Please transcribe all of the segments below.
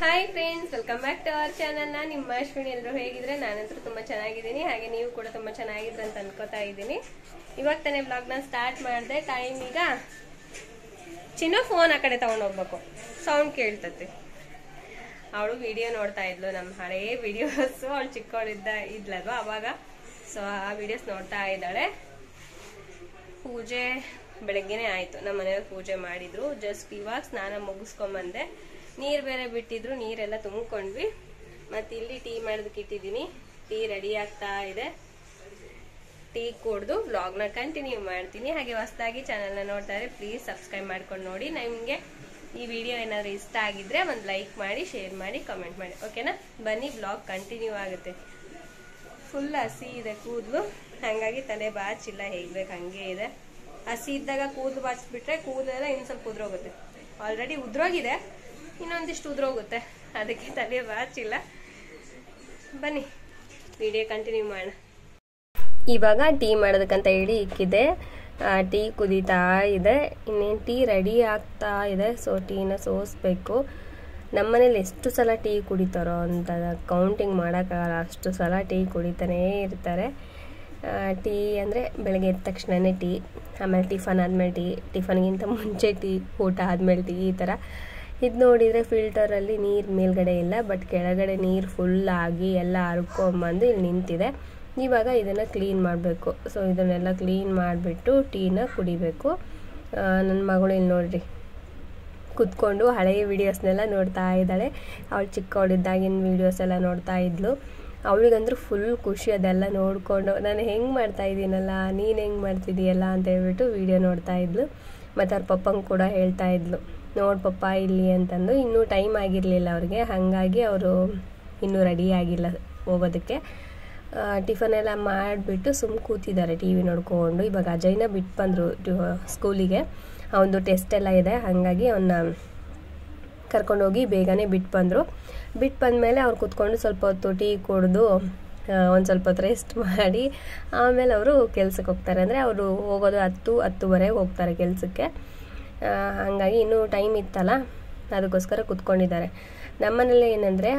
Hi friends, welcome back to our channel. ನಿಮ್ಮ ಅಶ್ವಿನಿ. ಎಲ್ಲರೂ ಹೇಗಿದ್ರೆ? ನಾನಂತೂ ತುಂಬಾ ಚೆನ್ನಾಗಿದ್ದೀನಿ, ಹಾಗೆ ನೀವು ಕೂಡ ತುಂಬಾ ಚೆನ್ನಾಗಿದ್ರೆ ಅಂತ ಅನ್ಕೋತಾ ಇದ್ದೀನಿ. ಇವಾಗ ತಾನೇ ಬ್ಲಾಗ್ನ ಸ್ಟಾರ್ಟ್ ಮಾಡಿದೆ. ಟೈಮ್ ಈಗ ಚಿನ್ನ ಫೋನ್ ಆ ಕಡೆ ತಗೊಂಡು ಹೋಗ್ಬೇಕು, ಸೌಂಡ್ ಕೇಳ್ತತಿ. ಅವಳು ವಿಡಿಯೋ ನೋಡ್ತಾ ಇದ್ಲು, ನಮ್ಮ ಹಳೇ ವಿಡಿಯೋಸ್. ಅವಳು ಇದ್ಲಲ್ವಾ ಅವಾಗ, ಸೊ ಆ ವಿಡಿಯೋಸ್ ನೋಡ್ತಾ ಇದ್ದಾಳೆ. ಪೂಜೆ ಬೆಳಗ್ಗೆನೆ ಆಯ್ತು, ನಮ್ಮ ಮನೆಯವ್ರು ಪೂಜೆ ಮಾಡಿದ್ರು. ಜಸ್ಟ್ ಇವಾಗ ಸ್ನಾನ ಮುಗಿಸ್ಕೊಂಬಂದೆ. ನೀರು ಬೇರೆ ಬಿಟ್ಟಿದ್ರು, ನೀರೆಲ್ಲ ತುಂಬಿಕೊಂಡ್ವಿ. ಮತ್ತೆ ಇಲ್ಲಿ ಟೀ ಮಾಡೋದಕ್ಕೆ ಇಟ್ಟಿದ್ದೀನಿ. ಟೀ ರೆಡಿ ಆಗ್ತಾ ಇದೆ. ಟೀ ಕುಡ್ದು ವ್ಲಾಗ್ನ ಕಂಟಿನ್ಯೂ ಮಾಡ್ತೀನಿ. ಹಾಗೆ ಹೊಸದಾಗಿ ಚಾನಲ್ನ ನೋಡ್ತಾ ಇದ್ರೆ ಪ್ಲೀಸ್ ಸಬ್ಸ್ಕ್ರೈಬ್ ಮಾಡ್ಕೊಂಡು ನೋಡಿ. ನಿಮಗೆ ಈ ವಿಡಿಯೋ ಏನಾದರೂ ಇಷ್ಟ ಆಗಿದ್ರೆ ಒಂದು ಲೈಕ್ ಮಾಡಿ, ಶೇರ್ ಮಾಡಿ, ಕಮೆಂಟ್ ಮಾಡಿ, ಓಕೆನಾ? ಬನ್ನಿ, ವ್ಲಾಗ್ ಕಂಟಿನ್ಯೂ ಆಗುತ್ತೆ. ಫುಲ್ ಹಸಿ ಇದೆ ಕೂದಲು, ಹಾಗಾಗಿ ತಲೆ ಬಾಚಿಲ್ಲ, ಹೇಗ್ಬೇಕು ಹಂಗೆ ಇದೆ. ಹಸಿ ಇದ್ದಾಗ ಕೂದಲು ಬಾಚಿಬಿಟ್ರೆ ಕೂದಲೆಲ್ಲ ಇನ್ನು ಸ್ವಲ್ಪ ಉದ್ರೋಗುತ್ತೆ. ಆಲ್ರೆಡಿ ಉದ್ರೋಗಿದೆ, ಇನ್ನೊಂದಿಷ್ಟು ಉದ್ರೋಗುತ್ತೆ, ಅದಕ್ಕೆ ತಲೆ ಬಾಚಿಲ್ಲ. ಬನ್ನಿ ವಿಡಿಯೋ ಕಂಟಿನ್ಯೂ ಮಾಡೋಣ. ಇವಾಗ ಟೀ ಮಾಡೋದಕ್ಕಂತ ಹೇಳಿ ಇಕ್ಕಿದೆ. ಟೀ ಕುದೀತಾ ಇದೆ, ಇನ್ನೇನು ಟೀ ರೆಡಿ ಆಗ್ತಾ ಇದೆ. ಸೊ ಟೀನ ಸೋಸ್ಬೇಕು. ನಮ್ಮನೇಲಿ ಎಷ್ಟು ಸಲ ಟೀ ಕುಡಿತಾರೋ ಅಂತ ಕೌಂಟಿಂಗ್ ಮಾಡೋಕ್ಕಾಗಲ್ಲ, ಅಷ್ಟು ಸಲ ಟೀ ಕುಡಿತಾನೇ ಇರ್ತಾರೆ. ಟೀ ಅಂದರೆ ಬೆಳಗ್ಗೆ ಎದ್ದ ತಕ್ಷಣವೇ ಟೀ, ಆಮೇಲೆ ಟಿಫನ್ ಆದಮೇಲೆ ಟೀ, ಟಿಫನ್ಗಿಂತ ಮುಂಚೆ ಟೀ, ಊಟ ಆದಮೇಲೆ ಟೀ, ಈ ಥರ. ಇದು ನೋಡಿದರೆ ಫಿಲ್ಟರಲ್ಲಿ ನೀರು ಮೇಲ್ಗಡೆ ಇಲ್ಲ, ಬಟ್ ಕೆಳಗಡೆ ನೀರು ಫುಲ್ಲಾಗಿ ಎಲ್ಲ ಹರ್ಕೊಂಬಂದು ಇಲ್ಲಿ ನಿಂತಿದೆ. ಇವಾಗ ಇದನ್ನು ಕ್ಲೀನ್ ಮಾಡಬೇಕು. ಸೊ ಇದನ್ನೆಲ್ಲ ಕ್ಲೀನ್ ಮಾಡಿಬಿಟ್ಟು ಟೀನ ಕುಡಿಬೇಕು. ನನ್ನ ಮಗಳು ಇಲ್ಲಿ ನೋಡ್ರಿ ಕುತ್ಕೊಂಡು ಹಳೆಯ ವೀಡಿಯೋಸ್ನೆಲ್ಲ ನೋಡ್ತಾ ಇದ್ದಾಳೆ. ಅವಳು ಚಿಕ್ಕವಳಿದ್ದಾಗಿನ ವೀಡಿಯೋಸ್ ಎಲ್ಲ ನೋಡ್ತಾ ಇದ್ಲು. ಅವಳಿಗಂದ್ರೂ ಫುಲ್ ಖುಷಿ ಅದೆಲ್ಲ ನೋಡಿಕೊಂಡು. ನಾನು ಹೆಂಗೆ ಮಾಡ್ತಾಯಿದ್ದೀನಲ್ಲ, ನೀನು ಹೆಂಗೆ ಮಾಡ್ತಿದ್ದೀಯಲ್ಲ ಅಂತ ಹೇಳ್ಬಿಟ್ಟು ವೀಡಿಯೋ ನೋಡ್ತಾ ಇದ್ಲು. ಮತ್ತು ಅವ್ರ ಪಪ್ಪಂಗೆ ಕೂಡ ಹೇಳ್ತಾ ಇದ್ಲು, ನೋಡಿ ಪಪ್ಪ ಇಲ್ಲಿ ಅಂತಂದು. ಇನ್ನೂ ಟೈಮ್ ಆಗಿರಲಿಲ್ಲ ಅವ್ರಿಗೆ, ಹಾಗಾಗಿ ಅವರು ಇನ್ನೂ ರೆಡಿ ಆಗಿಲ್ಲ ಹೋಗೋದಕ್ಕೆ. ಟಿಫನ್ ಎಲ್ಲ ಮಾಡಿಬಿಟ್ಟು ಸುಮ್ಮನೆ ಕೂತಿದ್ದಾರೆ ಟಿ ವಿ ನೋಡ್ಕೊಂಡು. ಇವಾಗ ಅಜಯ್ನ ಬಿಟ್ಟು ಬಂದರು ಸ್ಕೂಲಿಗೆ, ಅವನದು ಟೆಸ್ಟ್ ಎಲ್ಲ ಇದೆ, ಹಾಗಾಗಿ ಅವನ್ನ ಕರ್ಕೊಂಡೋಗಿ ಬೇಗನೆ ಬಿಟ್ಟು ಬಂದರು. ಬಿಟ್ಟು ಬಂದಮೇಲೆ ಅವ್ರು ಕೂತ್ಕೊಂಡು ಸ್ವಲ್ಪ ಹೊತ್ತು ಟೀ ಕುಡಿದು ಒಂದು ಸ್ವಲ್ಪ ಹೊತ್ತು ರೆಸ್ಟ್ ಮಾಡಿ ಆಮೇಲೆ ಅವರು ಕೆಲ್ಸಕ್ಕೆ ಹೋಗ್ತಾರೆ. ಅಂದರೆ ಅವರು ಹೋಗೋದು 10-10:30 ಹೋಗ್ತಾರೆ ಕೆಲಸಕ್ಕೆ. ಹಾಗಾಗಿ ಇನ್ನೂ ಟೈಮ್ ಇತ್ತಲ್ಲ, ಅದಕ್ಕೋಸ್ಕರ ಕೂತ್ಕೊಂಡಿದ್ದಾರೆ. ನಮ್ಮನೇಲಿ ಏನಂದರೆ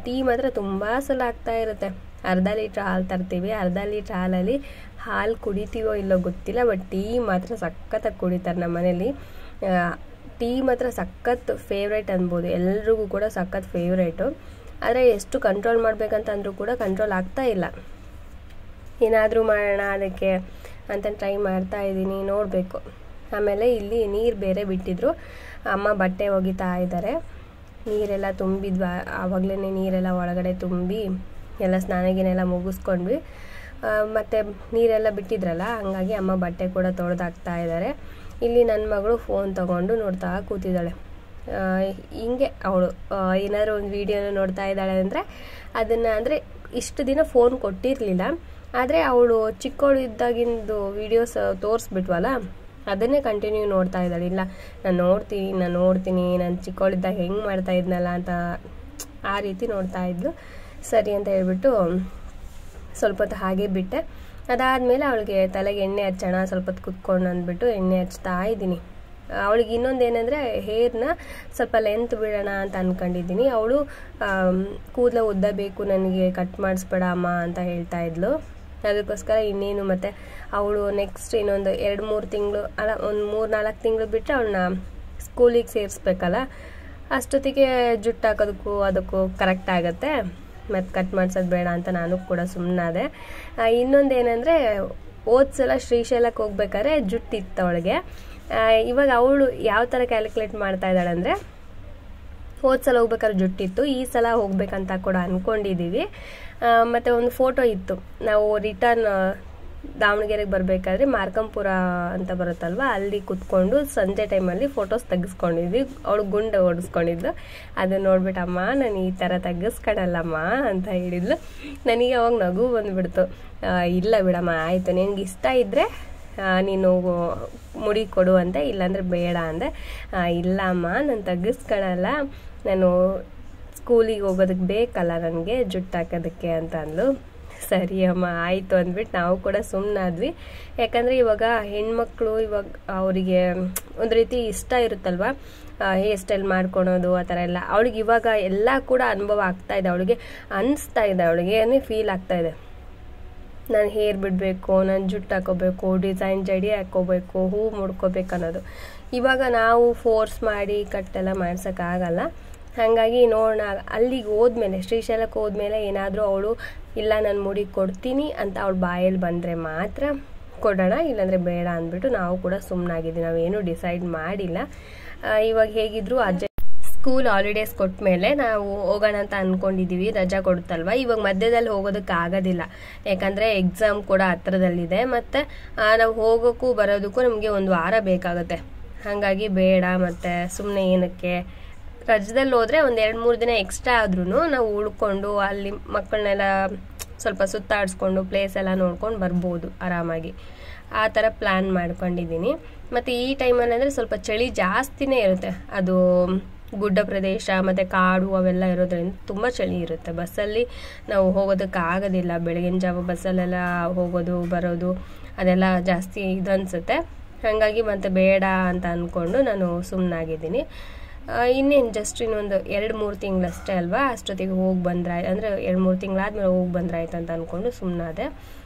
ಟೀ ಮಾತ್ರ ತುಂಬ ಸಲ ಆಗ್ತಾ ಇರುತ್ತೆ. ಅರ್ಧ ಲೀಟ್ರ್ ಹಾಲು ತರ್ತೀವಿ, ಅರ್ಧ ಲೀಟ್ರ್ ಹಾಲಲ್ಲಿ ಹಾಲು ಕುಡಿತೀವೋ ಇಲ್ಲೋ ಗೊತ್ತಿಲ್ಲ, ಬಟ್ ಟೀ ಮಾತ್ರ ಸಖತ್ತಾಗಿ ಕುಡಿತಾರೆ ನಮ್ಮ ಮನೇಲಿ. ಟೀ ಮಾತ್ರ ಸಖತ್ ಫೇವ್ರೇಟ್ ಅನ್ಬೋದು, ಎಲ್ರಿಗೂ ಕೂಡ ಸಖತ್ ಫೇವ್ರೇಟು. ಆದರೆ ಎಷ್ಟು ಕಂಟ್ರೋಲ್ ಮಾಡಬೇಕಂತ ಅಂದರೂ ಕೂಡ ಕಂಟ್ರೋಲ್ ಆಗ್ತಾ ಇಲ್ಲ. ಏನಾದರೂ ಮಾಡೋಣ ಅದಕ್ಕೆ ಅಂತ ಟ್ರೈ ಮಾಡ್ತಾ ಇದ್ದೀನಿ, ನೋಡಬೇಕು. ಆಮೇಲೆ ಇಲ್ಲಿ ನೀರು ಬೇರೆ ಬಿಟ್ಟಿದ್ರು, ಅಮ್ಮ ಬಟ್ಟೆ ಒಗಿತಾ ಇದ್ದಾರೆ. ನೀರೆಲ್ಲ ತುಂಬಿದ್ವಿ, ಆವಾಗಲೇ ನೀರೆಲ್ಲ ಒಳಗಡೆ ತುಂಬಿ ಎಲ್ಲ ಸ್ನಾನಗಿನೆಲ್ಲ ಮುಗಿಸ್ಕೊಂಡ್ವಿ. ಮತ್ತು ನೀರೆಲ್ಲ ಬಿಟ್ಟಿದ್ರಲ್ಲ, ಹಾಗಾಗಿ ಅಮ್ಮ ಬಟ್ಟೆ ಕೂಡ ತೊಳೆದಾಕ್ತಾ ಇದ್ದಾರೆ. ಇಲ್ಲಿ ನನ್ನ ಮಗಳು ಫೋನ್ ತೊಗೊಂಡು ನೋಡ್ತಾ ಕೂತಿದ್ದಾಳೆ. ಹಿಂಗೆ ಅವಳು ಏನಾದರೂ ಒಂದು ವೀಡಿಯೋನ ನೋಡ್ತಾ ಇದ್ದಾಳೆ ಅಂದರೆ ಅದನ್ನು, ಅಂದರೆ ಇಷ್ಟು ದಿನ ಫೋನ್ ಕೊಟ್ಟಿರಲಿಲ್ಲ, ಆದರೆ ಅವಳು ಚಿಕ್ಕವಳು ಇದ್ದಾಗಿಂದು ವೀಡಿಯೋಸ್ ತೋರಿಸ್ಬಿಟ್ವಲ್ಲ, ಅದನ್ನೇ ಕಂಟಿನ್ಯೂ ನೋಡ್ತಾ ಇದ್ದಾಳೆ. ಇಲ್ಲ ನಾನು ನೋಡ್ತೀನಿ ನಾನು ಚಿಕ್ಕವಳಿದ್ದಾಗ ಹೆಂಗೆ ಮಾಡ್ತಾ ಇದ್ನಲ್ಲ ಅಂತ ಆ ರೀತಿ ನೋಡ್ತಾ ಇದ್ಲು. ಸರಿ ಅಂತ ಹೇಳ್ಬಿಟ್ಟು ಸ್ವಲ್ಪ ಹೊತ್ತು ಹಾಗೆ ಬಿಟ್ಟೆ. ಅದಾದಮೇಲೆ ಅವಳಿಗೆ ತಲೆಗೆ ಎಣ್ಣೆ ಹಚ್ಚೋಣ, ಸ್ವಲ್ಪ ಹೊತ್ತು ಕುತ್ಕೊಂಡು ಅಂದ್ಬಿಟ್ಟು ಎಣ್ಣೆ ಹಚ್ತಾ ಇದ್ದೀನಿ. ಅವಳಿಗೆ ಇನ್ನೊಂದು ಏನಂದರೆ ಹೇರ್ನ ಸ್ವಲ್ಪ ಲೆಂತ್ ಬಿಡೋಣ ಅಂತ ಅಂದ್ಕೊಂಡಿದ್ದೀನಿ. ಅವಳು ಕೂದಲ ಉದ್ದ ಬೇಕು ನನಗೆ, ಕಟ್ ಮಾಡಿಸ್ಬೇಡ ಅಮ್ಮ ಅಂತ ಹೇಳ್ತಾ ಇದ್ಲು. ಅದಕ್ಕೋಸ್ಕರ ಇನ್ನೇನು ಮತ್ತು ಅವಳು ನೆಕ್ಸ್ಟ್ ಇನ್ನೊಂದು 2-3 ತಿಂಗಳು, ಅಲ್ಲ ಒಂದು 3-4 ತಿಂಗಳು ಬಿಟ್ಟರೆ ಅವಳನ್ನ ಸ್ಕೂಲಿಗೆ ಸೇರಿಸ್ಬೇಕಲ್ಲ, ಅಷ್ಟೊತ್ತಿಗೆ ಜುಟ್ಟು ಹಾಕೋದಕ್ಕೂ ಅದಕ್ಕೂ ಕರೆಕ್ಟ್ ಆಗುತ್ತೆ. ಮತ್ತು ಕಟ್ ಮಾಡಿಸೋದು ಬೇಡ ಅಂತ ನಾನು ಕೂಡ ಸುಮ್ಮನಾದೆ. ಇನ್ನೊಂದು ಏನಂದರೆ ಓದ್ಸಲ ಶ್ರೀಶೈಲಕ್ಕೆ ಹೋಗ್ಬೇಕಾದ್ರೆ ಜುಟ್ಟಿತ್ತು ಅವಳಿಗೆ. ಇವಾಗ ಅವಳು ಯಾವ ಥರ ಕ್ಯಾಲ್ಕುಲೇಟ್ ಮಾಡ್ತಾ ಇದ್ದಾಳೆ ಅಂದರೆ, ಹೋದ್ಸಲ ಹೋಗ್ಬೇಕಾದ್ರೆ ಜುಟ್ಟಿತ್ತು, ಈ ಸಲ ಹೋಗ್ಬೇಕಂತ ಕೂಡ ಅಂದ್ಕೊಂಡಿದ್ದೀವಿ. ಮತ್ತು ಒಂದು ಫೋಟೋ ಇತ್ತು, ನಾವು ರಿಟರ್ನ್ ದಾವಣಗೆರೆಗೆ ಬರಬೇಕಾದ್ರೆ ಮಾರ್ಕಂಪುರ ಅಂತ ಬರುತ್ತಲ್ವ, ಅಲ್ಲಿ ಕುತ್ಕೊಂಡು ಸಂಜೆ ಟೈಮಲ್ಲಿ ಫೋಟೋಸ್ ತೆಗೆಸ್ಕೊಂಡಿದ್ವಿ. ಅವಳು ಗುಂಡು ಹೊಡಿಸ್ಕೊಂಡಿದ್ಲು. ಅದನ್ನು ನೋಡ್ಬಿಟ್ಟಮ್ಮ ನಾನು ಈ ಥರ ತೆಗೆಸ್ಕೊಳಲ್ಲಮ್ಮ ಅಂತ ಹೇಳಿದ್ಲು. ನನಗೆ ಅವಾಗ ನಗು ಬಂದುಬಿಡ್ತು. ಇಲ್ಲ ಬಿಡಮ್ಮ, ಆಯಿತು ನಿನಗೆ ಇಷ್ಟ ಇದ್ದರೆ ನೀನು ಮುಡಿ ಕೊಡು ಅಂದೆ, ಇಲ್ಲಾಂದರೆ ಬೇಡ ಅಂದೆ. ಇಲ್ಲ ಅಮ್ಮ ನಾನು ತೆಗೆಸ್ಕೊಳಲ್ಲ, ನಾನು ಸ್ಕೂಲಿಗೆ ಹೋಗೋದಕ್ಕೆ ಬೇಕಲ್ಲ ನನಗೆ ಜುಟ್ಟು ಹಾಕೋದಕ್ಕೆ ಅಂತ ಅಂದ್ಲು. ಸರಿ ಅಮ್ಮ ಆಯಿತು ಅಂದ್ಬಿಟ್ಟು ನಾವು ಕೂಡ ಸುಮ್ಮನಾದ್ವಿ. ಯಾಕಂದರೆ ಇವಾಗ ಹೆಣ್ಮಕ್ಳು ಇವಾಗ ಅವರಿಗೆ ಒಂದು ರೀತಿ ಇಷ್ಟ ಇರುತ್ತಲ್ವ, ಹೇರ್ ಸ್ಟೈಲ್ ಮಾಡ್ಕೊಳೋದು ಆ ಥರ ಎಲ್ಲ. ಅವಳಿಗೆ ಇವಾಗ ಎಲ್ಲ ಕೂಡ ಅನುಭವ ಆಗ್ತಾ ಇದೆ, ಅವಳಿಗೆ ಅನಿಸ್ತಾ ಇದೆ, ಅವಳಿಗೆ ಫೀಲ್ ಆಗ್ತಾ ಇದೆ ನಾನು ಹೇರ್ ಬಿಡಬೇಕು, ನಾನು ಜುಟ್ಟು ಹಾಕೋಬೇಕು, ಡಿಸೈನ್ ಜಡಿ ಹಾಕೋಬೇಕು, ಹೂ ಮುಡ್ಕೋಬೇಕು ಅನ್ನೋದು. ಇವಾಗ ನಾವು ಫೋರ್ಸ್ ಮಾಡಿ ಕಟ್ಟೆಲ್ಲ ಮಾಡ್ಸೋಕ್ಕಾಗಲ್ಲ. ಹಾಗಾಗಿ ನೋಡೋಣ, ಅಲ್ಲಿಗೆ ಹೋದ್ಮೇಲೆ ಶ್ರೀಶೈಲಕ್ಕೆ ಹೋದ್ಮೇಲೆ ಏನಾದರೂ ಅವಳು ಇಲ್ಲ ನಾನು ಮುಡಿ ಕೊಡ್ತೀನಿ ಅಂತ ಅವಳು ಬಾಯಲ್ಲಿ ಬಂದರೆ ಮಾತ್ರ ಕೊಡೋಣ, ಇಲ್ಲಾಂದರೆ ಬೇಡ ಅಂದ್ಬಿಟ್ಟು ನಾವು ಕೂಡ ಸುಮ್ಮನಾಗಿದ್ದೀವಿ. ನಾವೇನು ಡಿಸೈಡ್ ಮಾಡಿಲ್ಲ. ಇವಾಗ ಹೇಗಿದ್ರು ಅಜ್ಜ ಸ್ಕೂಲ್ ಹಾಲಿಡೇಸ್ ಕೊಟ್ಟ ಮೇಲೆ ನಾವು ಹೋಗೋಣ ಅಂತ ಅಂದ್ಕೊಂಡಿದ್ದೀವಿ, ರಜಾ ಕೊಡುತ್ತಲ್ವ. ಇವಾಗ ಮಧ್ಯದಲ್ಲಿ ಹೋಗೋದಕ್ಕಾಗೋದಿಲ್ಲ, ಯಾಕಂದರೆ ಎಕ್ಸಾಮ್ ಕೂಡ ಹತ್ರದಲ್ಲಿದೆ, ಮತ್ತು ನಾವು ಹೋಗೋಕ್ಕೂ ಬರೋದಕ್ಕೂ ನಮಗೆ ಒಂದು ವಾರ ಬೇಕಾಗುತ್ತೆ. ಹಾಗಾಗಿ ಬೇಡ, ಮತ್ತು ಸುಮ್ಮನೆ ಏನಕ್ಕೆ, ರಜದಲ್ಲಿ ಹೋದರೆ ಒಂದು 2-3 ದಿನ ಎಕ್ಸ್ಟ್ರಾ ಆದ್ರೂ ನಾವು ಉಳ್ಕೊಂಡು ಅಲ್ಲಿ ಮಕ್ಕಳನ್ನೆಲ್ಲ ಸ್ವಲ್ಪ ಸುತ್ತಾಡಿಸ್ಕೊಂಡು ಪ್ಲೇಸ್ ಎಲ್ಲ ನೋಡ್ಕೊಂಡು ಬರ್ಬೋದು ಆರಾಮಾಗಿ. ಆ ಥರ ಪ್ಲ್ಯಾನ್ ಮಾಡ್ಕೊಂಡಿದ್ದೀನಿ. ಮತ್ತು ಈ ಟೈಮಲ್ಲಿ ಅಂದರೆ ಸ್ವಲ್ಪ ಚಳಿ ಜಾಸ್ತಿನೇ ಇರುತ್ತೆ, ಅದು ಗುಡ್ಡ ಪ್ರದೇಶ ಮತ್ತು ಕಾಡು ಅವೆಲ್ಲ ಇರೋದ್ರಿಂದ ತುಂಬ ಚಳಿ ಇರುತ್ತೆ. ಬಸ್ಸಲ್ಲಿ ನಾವು ಹೋಗೋದಕ್ಕಾಗೋದಿಲ್ಲ, ಬೆಳಗಿನ ಜಾವ ಬಸ್ಸಲ್ಲೆಲ್ಲ ಹೋಗೋದು ಬರೋದು ಅದೆಲ್ಲ ಜಾಸ್ತಿ ಇದು ಅನಿಸುತ್ತೆ. ಹಾಗಾಗಿ ಮತ್ತೆ ಬೇಡ ಅಂತ ಅಂದ್ಕೊಂಡು ನಾನು ಸುಮ್ಮನಾಗಿದ್ದೀನಿ. ಇನ್ನೇನು ಜಸ್ಟ್ ಇನ್ನೊಂದು 2-3 ತಿಂಗಳಷ್ಟೇ ಅಲ್ವಾ, ಅಷ್ಟೊತ್ತಿಗೆ ಹೋಗಿ ಬಂದ್ರೆ ಅಂದರೆ 2-3 ತಿಂಗಳಾದ್ಮೇಲೆ ಹೋಗಿ ಬಂದ್ರಾಯ್ತು ಅಂತ ಅಂದ್ಕೊಂಡು ಸುಮ್ಮನಾದೆ.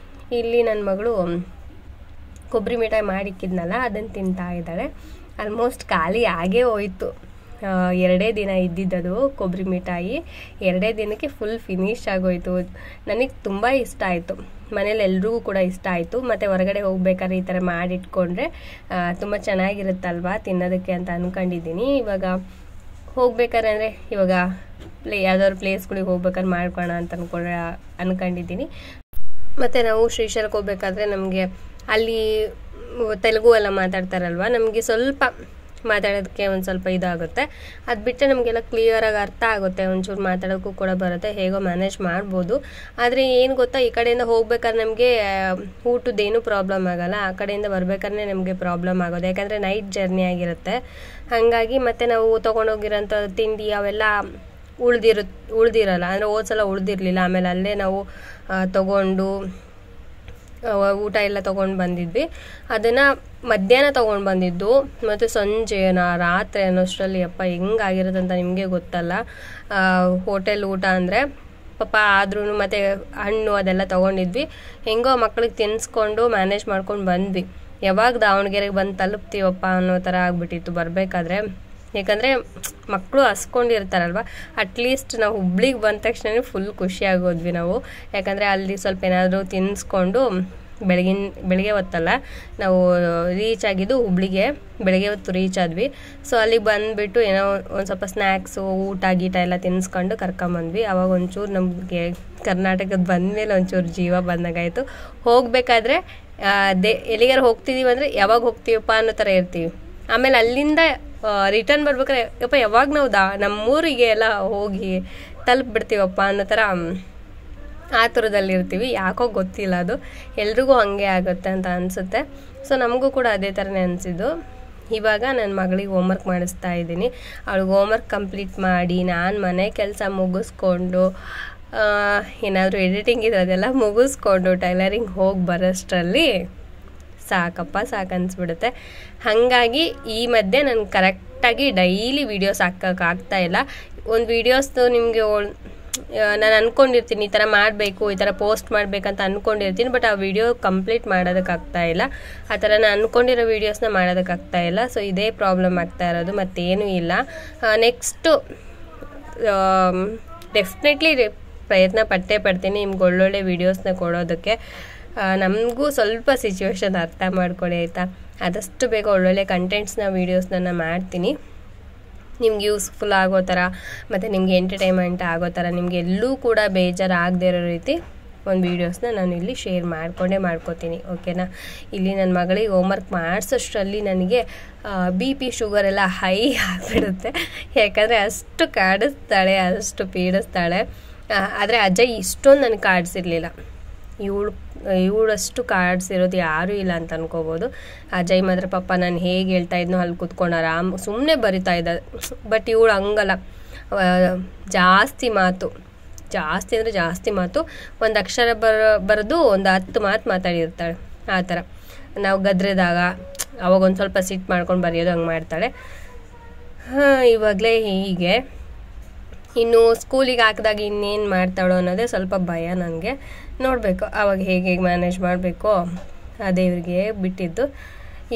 ಇಲ್ಲಿ ನನ್ನ ಮಗಳು ಕೊಬ್ಬರಿ ಮಿಠಾಯಿ ಮಾಡಿಕ್ಕಿದ್ನಲ್ಲ ಅದನ್ನು ತಿಂತಾ ಇದ್ದಾಳೆ. ಆಲ್ಮೋಸ್ಟ್ ಖಾಲಿ ಆಗೇ ಹೋಯ್ತು. 2 ದಿನ ಇದ್ದಿದ್ದದು ಕೊಬ್ಬರಿ ಮಿಠಾಯಿ, 2 ದಿನಕ್ಕೆ ಫುಲ್ ಫಿನಿಶ್ ಆಗೋಯ್ತು. ನನಗೆ ತುಂಬ ಇಷ್ಟ ಆಯಿತು, ಮನೇಲಿ ಎಲ್ರಿಗೂ ಕೂಡ ಇಷ್ಟ ಆಯಿತು. ಮತ್ತು ಹೊರಗಡೆ ಹೋಗ್ಬೇಕಾದ್ರೆ ಈ ಥರ ಮಾಡಿಟ್ಕೊಂಡ್ರೆ ತುಂಬ ಚೆನ್ನಾಗಿರುತ್ತಲ್ವ ತಿನ್ನೋದಕ್ಕೆ ಅಂತ ಅಂದ್ಕೊಂಡಿದ್ದೀನಿ. ಇವಾಗ ಹೋಗ್ಬೇಕಾದ್ರೆ ಅಂದರೆ ಇವಾಗ ಯಾವ್ದಾದ್ರು ಪ್ಲೇಸ್ಗಳಿಗೆ ಹೋಗ್ಬೇಕಾದ್ರೆ ಮಾಡ್ಕೋಣ ಅಂತ ಅಂದ್ಕೊಂಡಿದ್ದೀನಿ. ಮತ್ತು ನಾವು ಶ್ರೀಶೈಲಕ್ಕೆ ಹೋಗ್ಬೇಕಾದ್ರೆ ನಮಗೆ ಅಲ್ಲಿ ತೆಲುಗು ಎಲ್ಲ ಮಾತಾಡ್ತಾರಲ್ವ, ನಮಗೆ ಸ್ವಲ್ಪ ಮಾತಾಡೋದಕ್ಕೆ ಒಂದು ಸ್ವಲ್ಪ ಇದಾಗುತ್ತೆ. ಅದು ಬಿಟ್ಟರೆ ನಮಗೆಲ್ಲ ಕ್ಲಿಯರಾಗಿ ಅರ್ಥ ಆಗುತ್ತೆ, ಒಂಚೂರು ಮಾತಾಡೋಕ್ಕೂ ಕೂಡ ಬರುತ್ತೆ, ಹೇಗೋ ಮ್ಯಾನೇಜ್ ಮಾಡ್ಬೋದು. ಆದರೆ ಏನು ಗೊತ್ತಾ, ಈ ಕಡೆಯಿಂದ ಹೋಗ್ಬೇಕಾದ್ರೆ ನಮಗೆ ಊಟದ್ದೇನೂ ಪ್ರಾಬ್ಲಮ್ ಆಗೋಲ್ಲ, ಆ ಕಡೆಯಿಂದ ಬರ್ಬೇಕಾದ್ರೆ ನಮಗೆ ಪ್ರಾಬ್ಲಮ್ ಆಗೋದು, ಯಾಕಂದರೆ ನೈಟ್ ಜರ್ನಿ ಹಾಗಾಗಿ ಮತ್ತು ನಾವು ತೊಗೊಂಡೋಗಿರೋಂಥ ತಿಂಡಿ ಅವೆಲ್ಲ ಉಳ್ದಿರಲ್ಲ, ಅಂದರೆ ಹೋದ್ಸಲ ಉಳ್ದಿರಲಿಲ್ಲ. ಆಮೇಲೆ ಅಲ್ಲೇ ನಾವು ತೊಗೊಂಡು ಊಟ ಎಲ್ಲ ತೊಗೊಂಡು ಬಂದಿದ್ವಿ. ಅದನ್ನು ಮಧ್ಯಾಹ್ನ ತೊಗೊಂಡು ಬಂದಿದ್ದು, ಮತ್ತು ಸಂಜೆನ ರಾತ್ರಿ ಅನ್ನೋಷ್ಟರಲ್ಲಿ ಅಪ್ಪ ಹೆಂಗಾಗಿರುತ್ತೆ ಅಂತ ನಿಮಗೆ ಗೊತ್ತಲ್ಲ. ಹೋಟೆಲ್ ಊಟ ಅಂದರೆ ಪಾಪ, ಆದ್ರೂ ಮತ್ತು ಹಣ್ಣು ಅದೆಲ್ಲ ತೊಗೊಂಡಿದ್ವಿ. ಹೆಂಗೋ ಮಕ್ಳಿಗೆ ತಿನ್ನಿಸ್ಕೊಂಡು ಮ್ಯಾನೇಜ್ ಮಾಡ್ಕೊಂಡು ಬಂದ್ವಿ. ಯಾವಾಗ ದಾವಣಗೆರೆಗೆ ಬಂದು ತಲುಪ್ತೀವಪ್ಪ ಅನ್ನೋ ಥರ ಆಗಿಬಿಟ್ಟಿತ್ತು ಬರಬೇಕಾದ್ರೆ. ಯಾಕಂದರೆ ಮಕ್ಕಳು ಹಸ್ಕೊಂಡಿರ್ತಾರಲ್ವ, ಅಟ್ಲೀಸ್ಟ್ ನಾವು ಹುಬ್ಳಿಗೆ ಬಂದ ತಕ್ಷಣ ಫುಲ್ ಖುಷಿಯಾಗೋದ್ವಿ ನಾವು. ಯಾಕಂದರೆ ಅಲ್ಲಿ ಸ್ವಲ್ಪ ಏನಾದರೂ ತಿನ್ನಿಸ್ಕೊಂಡು ಬೆಳಗ್ಗೆ ಹೊತ್ತಲ್ಲ ನಾವು ರೀಚ್ ಆಗಿದ್ದು ಹುಬ್ಳಿಗೆ, ಬೆಳಗ್ಗೆ ಹೊತ್ತು ರೀಚ್ ಆದ್ವಿ. ಸೊ ಅಲ್ಲಿಗೆ ಬಂದುಬಿಟ್ಟು ಏನೋ ಒಂದು ಸ್ವಲ್ಪ ಸ್ನ್ಯಾಕ್ಸು ಊಟ ಗೀಟ ಎಲ್ಲ ತಿನ್ನಿಸ್ಕೊಂಡು ಕರ್ಕೊಂಬಂದ್ವಿ. ಆವಾಗ ಒಂಚೂರು ನಮಗೆ ಕರ್ನಾಟಕದ ಬಂದಮೇಲೆ ಒಂಚೂರು ಜೀವ ಬಂದಾಗಾಯಿತು. ಹೋಗಬೇಕಾದ್ರೆ ಎಲ್ಲಿಗಾರು ಹೋಗ್ತಿದ್ದೀವಿ ಅಂದರೆ ಯಾವಾಗ ಹೋಗ್ತೀವಪ್ಪ ಅನ್ನೋ ಥರ ಇರ್ತೀವಿ. ಆಮೇಲೆ ಅಲ್ಲಿಂದ ರಿಟರ್ನ್ ಬರ್ಬೇಕಾದ್ರೆ ಯಪ್ಪ ಯಾವಾಗ ನಾವು ನಮ್ಮೂರಿಗೆ ಎಲ್ಲ ಹೋಗಿ ತಲುಪಿಬಿಡ್ತೀವಪ್ಪ ಅನ್ನೋ ಥರ ಆತುರದಲ್ಲಿರ್ತೀವಿ. ಯಾಕೋ ಗೊತ್ತಿಲ್ಲ, ಅದು ಎಲ್ರಿಗೂ ಹಾಗೆ ಆಗುತ್ತೆ ಅಂತ ಅನಿಸುತ್ತೆ. ಸೊ ನಮಗೂ ಕೂಡ ಅದೇ ಥರನೇ ಅನಿಸಿದ್ದು. ಇವಾಗ ನನ್ನ ಮಗಳಿಗೆ ಹೋಮ್ವರ್ಕ್ ಮಾಡಿಸ್ತಾ ಇದ್ದೀನಿ. ಅವಳಿಗೆ ಹೋಮ್ವರ್ಕ್ ಕಂಪ್ಲೀಟ್ ಮಾಡಿ ನಾನು ಮನೆ ಕೆಲಸ ಮುಗಿಸ್ಕೊಂಡು ಏನಾದರೂ ಎಡಿಟಿಂಗ್ ಇದೆ ಅದೆಲ್ಲ ಮುಗಿಸ್ಕೊಂಡು ಟೈಲರಿಂಗ್ ಹೋಗಿ ಬರೋಷ್ಟರಲ್ಲಿ ಸಾಕಪ್ಪ ಸಾಕನ್ಸ್ಬಿಡುತ್ತೆ. ಹಾಗಾಗಿ ಈ ಮಧ್ಯೆ ನಾನು ಕರೆಕ್ಟಾಗಿ ಡೈಲಿ ವೀಡಿಯೋಸ್ ಹಾಕೋಕ್ಕಾಗ್ತಾಯಿಲ್ಲ. ಒಂದು ವೀಡಿಯೋಸ್ದು ನಿಮಗೆ ನಾನು ಅಂದ್ಕೊಂಡಿರ್ತೀನಿ ಈ ಥರ ಮಾಡಬೇಕು, ಈ ಥರ ಪೋಸ್ಟ್ ಮಾಡಬೇಕಂತ ಅಂದ್ಕೊಂಡಿರ್ತೀನಿ, ಬಟ್ ಆ ವಿಡಿಯೋ ಕಂಪ್ಲೀಟ್ ಮಾಡೋದಕ್ಕಾಗ್ತಾಯಿಲ್ಲ. ಆ ಥರ ನಾನು ಅಂದ್ಕೊಂಡಿರೋ ವೀಡಿಯೋಸ್ನ ಮಾಡೋದಕ್ಕಾಗ್ತಾಯಿಲ್ಲ. ಸೊ ಇದೇ ಪ್ರಾಬ್ಲಮ್ ಆಗ್ತಾ ಇರೋದು, ಮತ್ತೇನೂ ಇಲ್ಲ. ನೆಕ್ಸ್ಟು ಡೆಫಿನೆಟ್ಲಿ ಪ್ರಯತ್ನ ಪಡ್ತೀನಿ ನಿಮ್ಗೆ ಒಳ್ಳೊಳ್ಳೆ ವೀಡಿಯೋಸ್ನ ಕೊಡೋದಕ್ಕೆ. ನಮಗೂ ಸ್ವಲ್ಪ ಸಿಚುವೇಶನ್ ಅರ್ಥ ಮಾಡ್ಕೊಳ್ಳಿ ಆಯಿತಾ. ಆದಷ್ಟು ಬೇಗ ಒಳ್ಳೊಳ್ಳೆ ಕಂಟೆಂಟ್ಸ್ನ ವೀಡಿಯೋಸ್ನ ಮಾಡ್ತೀನಿ, ನಿಮ್ಗೆ ಯೂಸ್ಫುಲ್ ಆಗೋ ಥರ ಮತ್ತು ನಿಮಗೆ ಎಂಟರ್ಟೈನ್ಮೆಂಟ್ ಆಗೋ ಥರ, ನಿಮಗೆ ಎಲ್ಲೂ ಕೂಡ ಬೇಜಾರಾಗದೇ ಇರೋ ರೀತಿ ಒಂದು ವೀಡಿಯೋಸ್ನ ನಾನು ಇಲ್ಲಿ ಶೇರ್ ಮಾಡ್ಕೋತೀನಿ. ಓಕೆನಾ. ಇಲ್ಲಿ ನನ್ನ ಮಗಳಿಗೆ ಹೋಮ್ವರ್ಕ್ ಮಾಡಿಸೋಷ್ಟರಲ್ಲಿ ನನಗೆ BP ಶುಗರ್ ಎಲ್ಲ ಹೈ ಆಗಿಬಿಡುತ್ತೆ. ಯಾಕಂದರೆ ಅಷ್ಟು ಕಾಡಿಸ್ತಾಳೆ, ಅಷ್ಟು ಪೀಡಿಸ್ತಾಳೆ. ಆದರೆ ಅಜಯ್ ಇಷ್ಟೊಂದು ನನಗೆ ಕಾಡಿಸಿರಲಿಲ್ಲ. ಇವಳಷ್ಟು ಕಾರ್ಡ್ಸ್ ಇರೋದು ಯಾರೂ ಇಲ್ಲ ಅಂತ ಅನ್ಕೋಬೋದು. ಅಜಯ್ ಮಾತ್ರ ಪಾಪ ನಾನು ಹೇಗೆ ಹೇಳ್ತಾ ಇದ್ನೋ ಅಲ್ಲಿ ಕೂತ್ಕೊಂಡು ಆರಾಮ್ ಸುಮ್ಮನೆ ಬರಿತಾ ಇದ್ದ. ಬಟ್ ಇವಳು ಹಂಗಲ್ಲ, ಜಾಸ್ತಿ ಅಂದರೆ ಜಾಸ್ತಿ ಮಾತು. ಒಂದು ಅಕ್ಷರ ಬರೆದು ಒಂದು 10 ಮಾತು ಮಾತಾಡಿರ್ತಾಳೆ. ಆ ಥರ ನಾವು ಗದ್ರೆದಾಗ ಅವಾಗ ಒಂದು ಸ್ವಲ್ಪ ಸಿಟ್ಟು ಮಾಡ್ಕೊಂಡು ಬರೆಯೋದು ಹಂಗೆ ಮಾಡ್ತಾಳೆ. ಇವಾಗಲೇ ಹೀಗೆ. ಇನ್ನು ಸ್ಕೂಲಿಗೆ ಹಾಕಿದಾಗ ಇನ್ನೇನು ಮಾಡ್ತಾಳೋ ಅನ್ನೋದೇ ಸ್ವಲ್ಪ ಭಯ ನನಗೆ. ನೋಡಬೇಕು ಆವಾಗ ಹೇಗೆ ಮ್ಯಾನೇಜ್ ಮಾಡಬೇಕು, ಅದೇ ಇವ್ರಿಗೆ ಬಿಟ್ಟಿದ್ದು.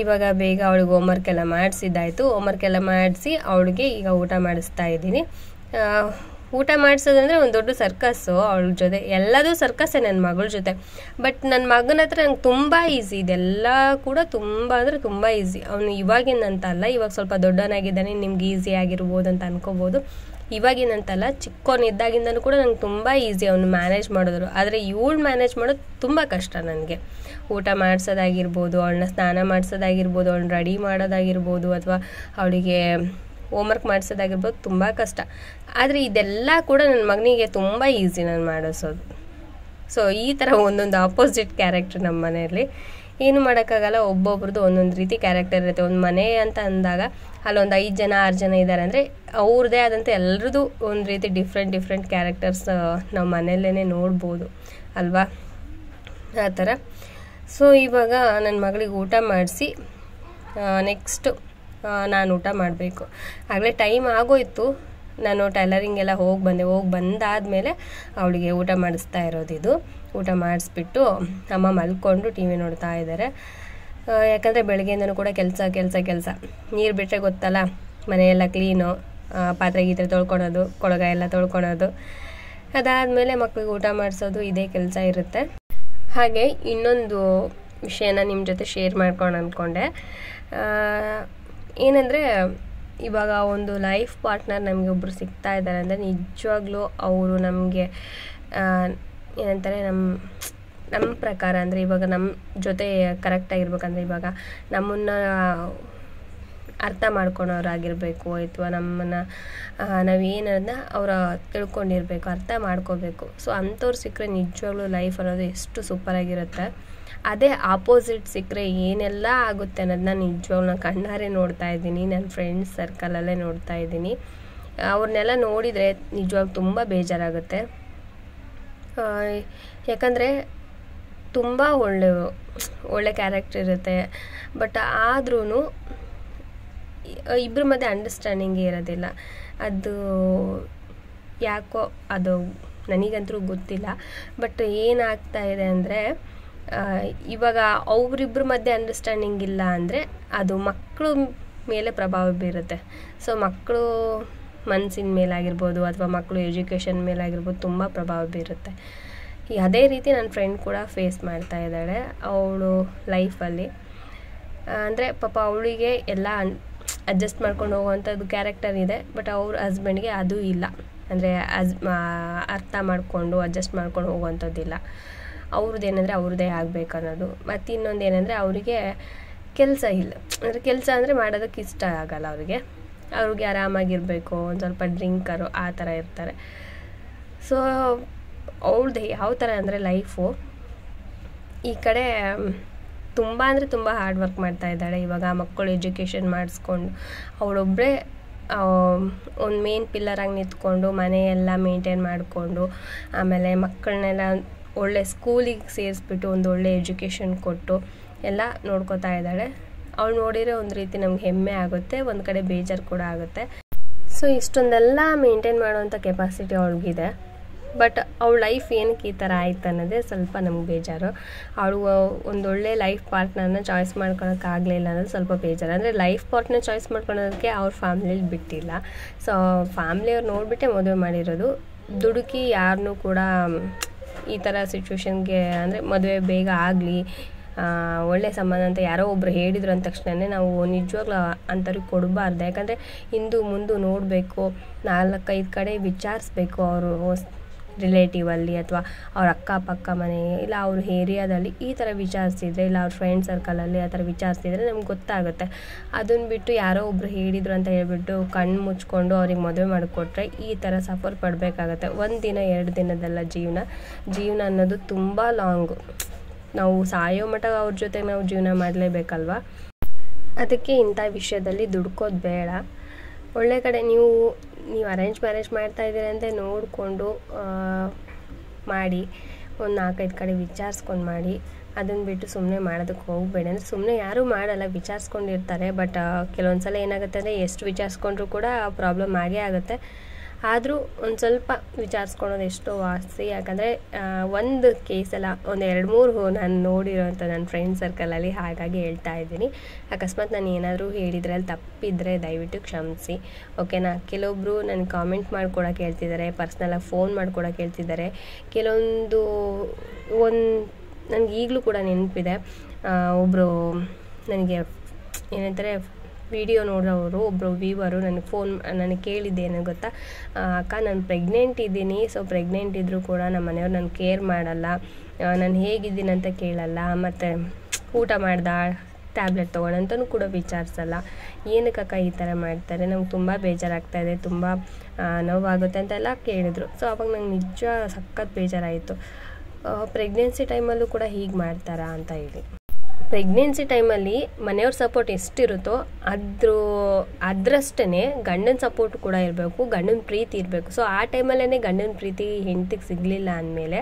ಇವಾಗ ಬೇಗ ಅವಳಿಗೆ ಹೋಮ್ವರ್ಕ್ ಎಲ್ಲ ಮಾಡಿಸಿದ್ದಾಯಿತು. ಹೋಮ್ವರ್ಕ್ ಎಲ್ಲ ಮಾಡಿಸಿ ಅವಳಿಗೆ ಈಗ ಊಟ ಮಾಡಿಸ್ತಾ ಇದ್ದೀನಿ. ಊಟ ಮಾಡಿಸೋದಂದರೆ ಒಂದು ದೊಡ್ಡ ಸರ್ಕಸ್ಸು ಅವಳ ಜೊತೆ, ಎಲ್ಲದೂ ಸರ್ಕಸ್ಸೇ ನನ್ನ ಮಗಳ ಜೊತೆ. ಬಟ್ ನನ್ನ ಮಗನ ಹತ್ರ ನಂಗೆ ತುಂಬ ಈಸಿ, ಇದೆಲ್ಲ ಕೂಡ ತುಂಬ ಅಂದರೆ ತುಂಬ ಈಸಿ. ಅವನು ಇವಾಗಿನಂತ ಅಲ್ಲ, ಇವಾಗ ಸ್ವಲ್ಪ ದೊಡ್ಡವನಾಗಿದ್ದಾನೆ, ನಿಮ್ಗೆ ಈಸಿ ಆಗಿರ್ಬೋದು ಅಂತ ಅನ್ಕೋಬೋದು. ಇವಾಗಿನಂತಲ್ಲ, ಚಿಕ್ಕವನಿದ್ದಾಗಿಂದನೂ ಕೂಡ ನಂಗೆ ತುಂಬ ಈಸಿ ಅವನು ಮ್ಯಾನೇಜ್ ಮಾಡಿದ್ರು. ಆದರೆ ಇವಳು ಮ್ಯಾನೇಜ್ ಮಾಡೋದು ತುಂಬ ಕಷ್ಟ ನನಗೆ. ಊಟ ಮಾಡಿಸೋದಾಗಿರ್ಬೋದು, ಅವಳನ್ನ ಸ್ನಾನ ಮಾಡಿಸೋದಾಗಿರ್ಬೋದು, ಅವಳನ್ನ ರೆಡಿ ಮಾಡೋದಾಗಿರ್ಬೋದು, ಅಥವಾ ಅವಳಿಗೆ ಹೋಮ್ವರ್ಕ್ ಮಾಡಿಸೋದಾಗಿರ್ಬೋದು, ತುಂಬ ಕಷ್ಟ. ಆದರೆ ಇದೆಲ್ಲ ಕೂಡ ನನ್ನ ಮಗನಿಗೆ ತುಂಬ ಈಸಿ ನಾನು ಮಾಡಿಸೋದು. ಸೊ ಈ ಥರ ಒಂದೊಂದು ಆಪೋಸಿಟ್ ಕ್ಯಾರೆಕ್ಟರ್ ನಮ್ಮ ಮನೆಯಲ್ಲಿ. ಏನು ಮಾಡೋಕ್ಕಾಗಲ್ಲ, ಒಬ್ಬೊಬ್ರದ್ದು ಒಂದೊಂದು ರೀತಿ ಕ್ಯಾರೆಕ್ಟರ್ ಇರುತ್ತೆ. ಒಂದು ಮನೆ ಅಂತ ಅಂದಾಗ ಅಲ್ಲೊಂದು 5 ಜನ 6 ಜನ ಇದ್ದಾರೆ ಅಂದರೆ ಅವ್ರದ್ದೇ ಆದಂಥ ಎಲ್ಲರದ್ದು ಒಂದು ರೀತಿ ಡಿಫ್ರೆಂಟ್ ಕ್ಯಾರೆಕ್ಟರ್ಸ್ ನಾವು ಮನೆಯಲ್ಲೇ ನೋಡ್ಬೋದು ಅಲ್ವಾ, ಆ ಥರ. ಸೊ ಇವಾಗ ನನ್ನ ಮಗಳಿಗೆ ಊಟ ಮಾಡಿಸಿ ನೆಕ್ಸ್ಟು ನಾನು ಊಟ ಮಾಡಬೇಕು. ಆಗಲೇ ಟೈಮ್ ಆಗೋಯ್ತು, ನಾನು ಟೈಲರಿಂಗ್ ಎಲ್ಲ ಹೋಗಿ ಬಂದಾದಮೇಲೆ ಅವಳಿಗೆ ಊಟ ಮಾಡಿಸ್ತಾ ಇರೋದಿದು. ಊಟ ಮಾಡಿಸ್ಬಿಟ್ಟು ಅಮ್ಮ ಮಲ್ಕೊಂಡು ಟಿ ವಿ ನೋಡ್ತಾ ಇದ್ದಾರೆ. ಯಾಕಂದರೆ ಬೆಳಗ್ಗೆಯಿಂದನೂ ಕೂಡ ಕೆಲಸ. ನೀರು ಬಿಟ್ಟರೆ ಗೊತ್ತಲ್ಲ, ಮನೆಯೆಲ್ಲ ಕ್ಲೀನು, ಪಾತ್ರೆ ಗೀತ್ರೆ ತೊಳ್ಕೊಳೋದು, ಕೊಳಗ ಎಲ್ಲ ತೊಳ್ಕೊಳೋದು, ಅದಾದಮೇಲೆ ಮಕ್ಳಿಗೆ ಊಟ ಮಾಡಿಸೋದು, ಇದೇ ಕೆಲಸ ಇರುತ್ತೆ. ಹಾಗೆ ಇನ್ನೊಂದು ವಿಷಯನ ನಿಮ್ಮ ಜೊತೆ ಶೇರ್ ಮಾಡ್ಕೊಂಡು ಅಂದ್ಕೊಂಡೆ. ಏನಂದರೆ ಇವಾಗ ಒಂದು ಲೈಫ್ ಪಾರ್ಟ್ನರ್ ನಮಗೆ ಒಬ್ಬರು ಸಿಗ್ತಾ ಇದ್ದಾರೆ ಅಂದರೆ ನಿಜವಾಗ್ಲೂ ಅವರು ನಮಗೆ ಏನಂತಾರೆ, ನಮ್ಮ ಪ್ರಕಾರ ಅಂದರೆ ಇವಾಗ ನಮ್ಮ ಜೊತೆ ಕರೆಕ್ಟಾಗಿರ್ಬೇಕಂದ್ರೆ ಇವಾಗ ನಮ್ಮನ್ನು ಅರ್ಥ ಮಾಡ್ಕೊಳೋರಾಗಿರಬೇಕು, ಅಥವಾ ನಮ್ಮನ್ನು ನಾವೇನನ್ನ ಅವರ ತಿಳ್ಕೊಂಡಿರಬೇಕು, ಅರ್ಥ ಮಾಡ್ಕೋಬೇಕು. ಸೊ ಅಂಥವ್ರು ಸಿಕ್ಕರೆ ನಿಜವಾಗ್ಲೂ ಲೈಫ್ ಅನ್ನೋದು ಎಷ್ಟು ಸೂಪರಾಗಿರುತ್ತೆ. ಅದೇ ಆಪೋಸಿಟ್ ಸಿಕ್ಕರೆ ಏನೆಲ್ಲ ಆಗುತ್ತೆ ಅನ್ನೋದನ್ನ ನಿಜವಾಗ್ಲೂ ನಾನು ಕಣ್ಣಾರೆ ನೋಡ್ತಾ ಇದ್ದೀನಿ, ನನ್ನ ಫ್ರೆಂಡ್ಸ್ ಸರ್ಕಲಲ್ಲೇ ನೋಡ್ತಾ ಇದ್ದೀನಿ. ಅವ್ರನ್ನೆಲ್ಲ ನೋಡಿದರೆ ನಿಜವಾಗ್ಲೂ ತುಂಬ ಬೇಜಾರಾಗುತ್ತೆ. ಯಾಕಂದರೆ ತುಂಬ ಒಳ್ಳೆ ಕ್ಯಾರೆಕ್ಟರ್ ಇರುತ್ತೆ. ಬಟ್ ಆದ್ರೂ ಇಬ್ಬರ ಮಧ್ಯೆ ಅಂಡರ್ಸ್ಟ್ಯಾಂಡಿಂಗೇ ಇರೋದಿಲ್ಲ. ಅದು ಯಾಕೋ ಅದು ನನಗಂತೂ ಗೊತ್ತಿಲ್ಲ. ಬಟ್ ಏನಾಗ್ತಾ ಇದೆ ಅಂದರೆ ಇವಾಗ ಅವರಿಬ್ಬರ ಮಧ್ಯೆ ಅಂಡರ್ಸ್ಟ್ಯಾಂಡಿಂಗ್ ಇಲ್ಲ ಅಂದರೆ ಅದು ಮಕ್ಕಳು ಮೇಲೆ ಪ್ರಭಾವ ಬೀರುತ್ತೆ. ಸೊ ಮಕ್ಕಳು ಮನಸ್ಸಿನ ಮೇಲಾಗಿರ್ಬೋದು, ಅಥವಾ ಮಕ್ಕಳು ಎಜುಕೇಷನ್ ಮೇಲಾಗಿರ್ಬೋದು, ತುಂಬ ಪ್ರಭಾವ ಬೀರುತ್ತೆ. ಅದೇ ರೀತಿ ನನ್ನ ಫ್ರೆಂಡ್ ಕೂಡ ಫೇಸ್ ಮಾಡ್ತಾ ಇದ್ದಾಳೆ ಅವಳು ಲೈಫಲ್ಲಿ. ಅಂದರೆ ಪಾಪ ಅವಳಿಗೆ ಎಲ್ಲ ಅಡ್ಜಸ್ಟ್ ಮಾಡ್ಕೊಂಡು ಹೋಗುವಂಥದ್ದು ಕ್ಯಾರೆಕ್ಟರ್ ಇದೆ. ಬಟ್ ಅವ್ರ ಹಸ್ಬೆಂಡ್ಗೆ ಅದು ಇಲ್ಲ, ಅಂದರೆ ಅರ್ಥ ಮಾಡಿಕೊಂಡು ಅಡ್ಜಸ್ಟ್ ಮಾಡ್ಕೊಂಡು ಹೋಗುವಂಥದ್ದಿಲ್ಲ. ಅವ್ರದ್ದು ಏನಂದರೆ ಅವ್ರದ್ದೇ ಆಗಬೇಕು ಅನ್ನೋದು. ಮತ್ತು ಇನ್ನೊಂದು ಏನಂದರೆ ಅವರಿಗೆ ಕೆಲಸ ಇಲ್ಲ, ಅಂದರೆ ಕೆಲಸ ಅಂದರೆ ಮಾಡೋದಕ್ಕೆ ಇಷ್ಟ ಆಗಲ್ಲ ಅವ್ರಿಗೆ ಆರಾಮಾಗಿರಬೇಕು, ಒಂದು ಸ್ವಲ್ಪ ಡ್ರಿಂಕರು ಆ ಥರ ಇರ್ತಾರೆ. ಸೊ ಅವ್ಳದ್ದು ಯಾವ ಥರ ಅಂದರೆ ಲೈಫು ಈ ಕಡೆ ತುಂಬ ಅಂದರೆ ತುಂಬ ಹಾರ್ಡ್ ವರ್ಕ್ ಮಾಡ್ತಾ ಇದ್ದಾಳೆ. ಇವಾಗ ಮಕ್ಕಳು ಎಜುಕೇಷನ್ ಮಾಡಿಸ್ಕೊಂಡು ಅವಳೊಬ್ಬರೇ ಒಂದು ಮೇನ್ ಪಿಲ್ಲರಾಗಿ ನಿಂತ್ಕೊಂಡು ಮನೆಯೆಲ್ಲ ಮೇಂಟೈನ್ ಮಾಡಿಕೊಂಡು, ಆಮೇಲೆ ಮಕ್ಕಳನ್ನೆಲ್ಲ ಒಳ್ಳೆ ಸ್ಕೂಲಿಗೆ ಸೇರಿಸ್ಬಿಟ್ಟು ಒಂದು ಒಳ್ಳೆ ಎಜುಕೇಷನ್ ಕೊಟ್ಟು ಎಲ್ಲ ನೋಡ್ಕೋತಾ ಇದ್ದಾಳೆ. ಅವಳು ನೋಡಿದರೆ ಒಂದು ರೀತಿ ನಮ್ಗೆ ಹೆಮ್ಮೆ ಆಗುತ್ತೆ, ಒಂದು ಕಡೆ ಬೇಜಾರು ಕೂಡ ಆಗುತ್ತೆ. ಸೊ ಇಷ್ಟೊಂದೆಲ್ಲ ಮೇಂಟೈನ್ ಮಾಡೋವಂಥ ಕೆಪಾಸಿಟಿ ಅವಳಿಗಿದೆ. ಬಟ್ ಅವಳ ಲೈಫ್ ಏನಕ್ಕೆ ಈ ಥರ ಆಯ್ತು ಅನ್ನೋದೇ ಸ್ವಲ್ಪ ನಮ್ಗೆ ಬೇಜಾರು. ಅವಳು ಒಂದೊಳ್ಳೆ ಲೈಫ್ ಪಾರ್ಟ್ನರ್ನ ಚಾಯ್ಸ್ ಮಾಡ್ಕೊಳಕ್ಕಾಗಲಿಲ್ಲ ಅನ್ನೋದು ಸ್ವಲ್ಪ ಬೇಜಾರು. ಅಂದರೆ ಲೈಫ್ ಪಾರ್ಟ್ನರ್ ಚಾಯ್ಸ್ ಮಾಡ್ಕೊಳೋದಕ್ಕೆ ಅವ್ರ ಫ್ಯಾಮ್ಲಿಲಿ ಬಿಟ್ಟಿಲ್ಲ. ಸೊ ಫ್ಯಾಮ್ಲಿಯವ್ರು ನೋಡಿಬಿಟ್ಟೆ ಮದುವೆ ಮಾಡಿರೋದು. ದುಡುಕಿ ಯಾರನ್ನೂ ಕೂಡ ಈ ಥರ ಸಿಚುವೇಶನ್ಗೆ, ಅಂದರೆ ಮದುವೆ ಬೇಗ ಆಗಲಿ, ಒಳ್ಳೆ ಸಂಬಂಧ ಅಂತ ಯಾರೋ ಒಬ್ರು ಹೇಳಿದ್ರು ಅಂದ ತಕ್ಷಣವೇ ನಾವು ನಿಜವಾಗ್ಲೂ ಅಂಥವ್ರಿಗೆ ಕೊಡಬಾರ್ದು. ಯಾಕಂದರೆ ಹಿಂದು ಮುಂದೆ ನೋಡಬೇಕು, 4-5 ಕಡೆ ವಿಚಾರಿಸ್ಬೇಕು. ಅವರು ರಿಲೇಟಿವಲ್ಲಿ ಅಥವಾ ಅವ್ರ ಅಕ್ಕಪಕ್ಕ ಮನೆ ಇಲ್ಲ ಅವ್ರ ಏರಿಯಾದಲ್ಲಿ ಈ ಥರ ವಿಚಾರಿಸಿದ್ರೆ, ಇಲ್ಲ ಅವ್ರ ಫ್ರೆಂಡ್ ಸರ್ಕಲಲ್ಲಿ ಆ ಥರ ವಿಚಾರಿಸಿದ್ರೆ ನಮ್ಗೆ ಗೊತ್ತಾಗುತ್ತೆ. ಅದನ್ನು ಬಿಟ್ಟು ಯಾರೋ ಒಬ್ರು ಹೇಳಿದ್ರು ಅಂತ ಹೇಳ್ಬಿಟ್ಟು ಕಣ್ಣು ಮುಚ್ಕೊಂಡು ಅವ್ರಿಗೆ ಮದುವೆ ಮಾಡಿಕೊಟ್ರೆ ಈ ಥರ ಸಫರ್ ಪಡಬೇಕಾಗತ್ತೆ. 1 ದಿನ 2 ದಿನದಲ್ಲ ಜೀವನ ಅನ್ನೋದು ತುಂಬ ಲಾಂಗು. ನಾವು ಸಾಯೋ ಮಟ್ಟ ಅವ್ರ ಜೊತೆ ನಾವು ಜೀವನ ಮಾಡಲೇಬೇಕಲ್ವ. ಅದಕ್ಕೆ ಇಂಥ ವಿಷಯದಲ್ಲಿ ದುಡ್ಕೋದು ಬೇಡ. ಒಳ್ಳೆ ಕಡೆ ನೀವು ಅರೇಂಜ್ ಮ್ಯಾರೇಜ್ ಮಾಡ್ತಾ ಇದ್ದೀರಿ ಅಂತ ನೋಡಿಕೊಂಡು ಮಾಡಿ, ಒಂದು 4-5 ಕಡೆ ವಿಚಾರಿಸ್ಕೊಂಡು ಮಾಡಿ. ಅದನ್ನು ಬಿಟ್ಟು ಸುಮ್ಮನೆ ಮಾಡೋದಕ್ಕೆ ಹೋಗಬೇಡಿ. ಅಂದರೆ ಸುಮ್ಮನೆ ಯಾರೂ ಮಾಡಲ್ಲ, ವಿಚಾರಿಸ್ಕೊಂಡಿರ್ತಾರೆ. ಬಟ್ ಕೆಲವೊಂದು ಸಲ ಏನಾಗುತ್ತೆ ಅಂದರೆ ಎಷ್ಟು ವಿಚಾರಿಸ್ಕೊಂಡ್ರೂ ಕೂಡ ಪ್ರಾಬ್ಲಮ್ ಆಗೇ ಆಗುತ್ತೆ. ಆದರೂ ಒಂದು ಸ್ವಲ್ಪ ವಿಚಾರಿಸ್ಕೊಳೋದು ಎಷ್ಟೋ ವಾಸಿ. ಯಾಕಂದರೆ ಒಂದು ಕೇಸಲ್ಲ, ಒಂದು 2-3 ನಾನು ನೋಡಿರೋಂಥ ನನ್ನ ಫ್ರೆಂಡ್ ಸರ್ಕಲಲ್ಲಿ, ಹಾಗಾಗಿ ಹೇಳ್ತಾ ಇದ್ದೀನಿ. ಅಕಸ್ಮಾತ್ ನಾನು ಏನಾದರೂ ಹೇಳಿದರೆ ಅಲ್ಲಿ ತಪ್ಪಿದರೆ ದಯವಿಟ್ಟು ಕ್ಷಮಿಸಿ, ಓಕೆನಾ. ಕೆಲವೊಬ್ಬರು ನನಗೆ ಕಾಮೆಂಟ್ ಮಾಡ್ಕೊಡೋಕೆ ಹೇಳ್ತಿದ್ದಾರೆ, ಪರ್ಸ್ನಲಾಗಿ ಫೋನ್ ಮಾಡ್ಕೊಡೋಕೆ ಹೇಳ್ತಿದ್ದಾರೆ. ಕೆಲವೊಂದು ನನಗೆ ಈಗಲೂ ಕೂಡ ನೆನಪಿದೆ, ಒಬ್ಬರು ನನಗೆ ಏನಂತಾರೆ ವಿಡಿಯೋ ನೋಡೋರು, ಒಬ್ಬರು ವ್ಯೂವರು ನನಗೆ ಕೇಳಿದ್ದೆ ಏನು ಗೊತ್ತಾ, ಅಕ್ಕ ನಾನು ಪ್ರೆಗ್ನೆಂಟ್ ಇದ್ದೀನಿ, ಸೊ ಪ್ರೆಗ್ನೆಂಟ್ ಇದ್ದರೂ ಕೂಡ ನಮ್ಮ ಮನೆಯವ್ರು ನನ್ನ ಕೇರ್ ಮಾಡಲ್ಲ, ನಾನು ಹೇಗಿದ್ದೀನಿ ಅಂತ ಕೇಳಲ್ಲ, ಮತ್ತು ಊಟ ಮಾಡ್ದ ಟ್ಯಾಬ್ಲೆಟ್ ತೊಗೊಳಂತನೂ ಕೂಡ ವಿಚಾರಿಸಲ್ಲ. ಏನಕ್ಕಕ್ಕ ಈ ಥರ ಮಾಡ್ತಾರೆ, ನಂಗೆ ತುಂಬ ಬೇಜಾರಾಗ್ತಾಯಿದೆ, ತುಂಬ ನೋವಾಗುತ್ತೆ ಅಂತೆಲ್ಲ ಕೇಳಿದ್ರು. ಸೊ ಅವಾಗ ನಂಗೆ ನಿಜ ಸಖತ್ ಬೇಜಾರಾಯಿತು. ಪ್ರೆಗ್ನೆನ್ಸಿ ಟೈಮಲ್ಲೂ ಕೂಡ ಹೀಗೆ ಮಾಡ್ತಾರಾ ಅಂತ ಹೇಳಿ. ಪ್ರೆಗ್ನೆನ್ಸಿ ಟೈಮಲ್ಲಿ ಮನೆಯವ್ರ ಸಪೋರ್ಟ್ ಎಷ್ಟಿರುತ್ತೋ ಅದರಷ್ಟೇ ಗಂಡನ ಸಪೋರ್ಟ್ ಕೂಡ ಇರಬೇಕು, ಗಂಡನ ಪ್ರೀತಿ ಇರಬೇಕು. ಸೊ ಆ ಟೈಮಲ್ಲೇ ಗಂಡನ ಪ್ರೀತಿ ಹೆಂಡತಿಗೆ ಸಿಗಲಿಲ್ಲ ಅಂದಮೇಲೆ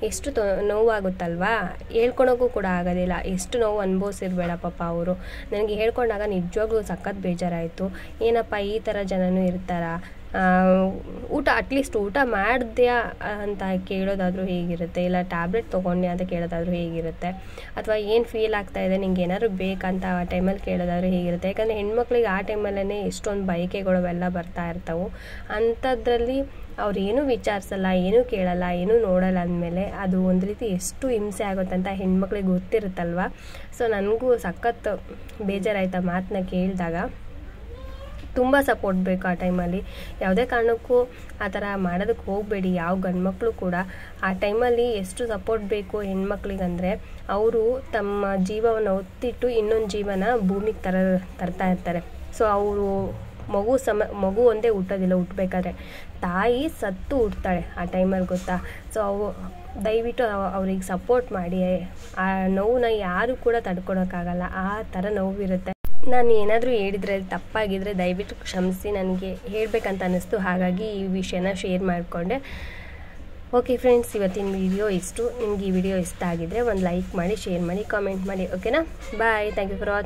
ಎಷ್ಟು ನೋವಾಗುತ್ತಲ್ವಾ, ಹೇಳ್ಕೊಳೋಕ್ಕೂ ಕೂಡ ಆಗೋದಿಲ್ಲ. ಎಷ್ಟು ನೋವು ಅನುಭವಿಸಿರ್ಬೇಡ ಪಾಪ ಅವರು. ನನಗೆ ಹೇಳ್ಕೊಂಡಾಗ ನಿಜವಾಗ್ಲೂ ಸಖತ್ ಬೇಜಾರಾಯಿತು. ಏನಪ್ಪ ಈ ಥರ ಜನನೂ ಇರ್ತಾರಾ, ಅಟ್ಲೀಸ್ಟ್ ಊಟ ಮಾಡಿದ್ಯಾ ಅಂತ ಕೇಳೋದಾದರೂ ಹೇಗಿರುತ್ತೆ, ಇಲ್ಲ ಟ್ಯಾಬ್ಲೆಟ್ ತೊಗೊಂಡ್ಯಾ ಅಂತ ಕೇಳೋದಾದರೂ ಹೇಗಿರುತ್ತೆ, ಅಥವಾ ಏನು ಫೀಲ್ ಆಗ್ತಾಯಿದೆ, ನಿಂಗೆ ಏನಾದ್ರು ಬೇಕಂತ ಆ ಟೈಮಲ್ಲಿ ಕೇಳೋದಾದರೂ ಹೇಗಿರುತ್ತೆ. ಯಾಕಂದರೆ ಹೆಣ್ಮಕ್ಳಿಗೆ ಆ ಟೈಮಲ್ಲೇ ಎಷ್ಟೊಂದು ಬಯಕೆಗಳು ಎಲ್ಲ ಬರ್ತಾ ಇರ್ತವೆ. ಅಂಥದ್ರಲ್ಲಿ ಅವ್ರು ಏನೂ ವಿಚಾರಿಸಲ್ಲ, ಏನೂ ಕೇಳಲ್ಲ, ಏನೂ ನೋಡಲ್ಲ ಅಂದಮೇಲೆ ಅದು ಒಂದು ರೀತಿ ಎಷ್ಟು ಹಿಂಸೆ ಆಗುತ್ತೆ ಅಂತ ಹೆಣ್ಮಕ್ಳಿಗೆ ಗೊತ್ತಿರುತ್ತಲ್ವ. ಸೊ ನನಗೂ ಸಖತ್ ಬೇಜಾರಾಯ್ತು ಆ ಮಾತನ್ನ ಕೇಳಿದಾಗ. ತುಂಬ ಸಪೋರ್ಟ್ ಬೇಕು ಆ ಟೈಮಲ್ಲಿ. ಯಾವುದೇ ಕಾರಣಕ್ಕೂ ಆ ಥರ ಮಾಡೋದಕ್ಕೆ ಹೋಗಬೇಡಿ ಯಾವ ಗಂಡ್ಮಕ್ಳು ಕೂಡ. ಆ ಟೈಮಲ್ಲಿ ಎಷ್ಟು ಸಪೋರ್ಟ್ ಬೇಕು ಹೆಣ್ಮಕ್ಳಿಗಂದರೆ, ಅವರು ತಮ್ಮ ಜೀವವನ್ನು ಒತ್ತಿಟ್ಟು ಇನ್ನೊಂದು ಜೀವನ ಭೂಮಿಗೆ ತರ್ತಾ ಇರ್ತಾರೆ. ಸೊ ಅವರು ಮಗು ಒಂದೇ ಹುಟ್ಟೋದಿಲ್ಲ, ಹುಟ್ಟಬೇಕಾದ್ರೆ ತಾಯಿ ಸತ್ತು ಹುಡ್ತಾಳೆ ಆ ಟೈಮಲ್ಲಿ, ಗೊತ್ತಾ. ಸೊ ದಯವಿಟ್ಟು ಅವ್ರಿಗೆ ಸಪೋರ್ಟ್ ಮಾಡಿ. ಆ ನೋವನ್ನ ಯಾರು ಕೂಡ ತಡ್ಕೊಳಕ್ಕಾಗಲ್ಲ, ಆ ಥರ ನೋವಿರುತ್ತೆ. ನಾನು ಏನಾದರೂ ಹೇಳಿದರೆ ತಪ್ಪಾಗಿದ್ದರೆ ದಯವಿಟ್ಟು ಕ್ಷಮಿಸಿ, ನನಗೆ ಹೇಳಬೇಕಂತ ಅನ್ನಿಸ್ತು, ಹಾಗಾಗಿ ಈ ವಿಷಯನ ಶೇರ್ ಮಾಡಿಕೊಂಡೆ. ಓಕೆ ಫ್ರೆಂಡ್ಸ್, ಇವತ್ತಿನ ವಿಡಿಯೋ ಇಷ್ಟು. ನಿಮ್ಗೆ ಈ ವಿಡಿಯೋ ಇಷ್ಟ ಆಗಿದ್ದರೆ ಒಂದು ಲೈಕ್ ಮಾಡಿ, ಶೇರ್ ಮಾಡಿ, ಕಾಮೆಂಟ್ ಮಾಡಿ, ಓಕೆನಾ. Bye. Thank you for watching.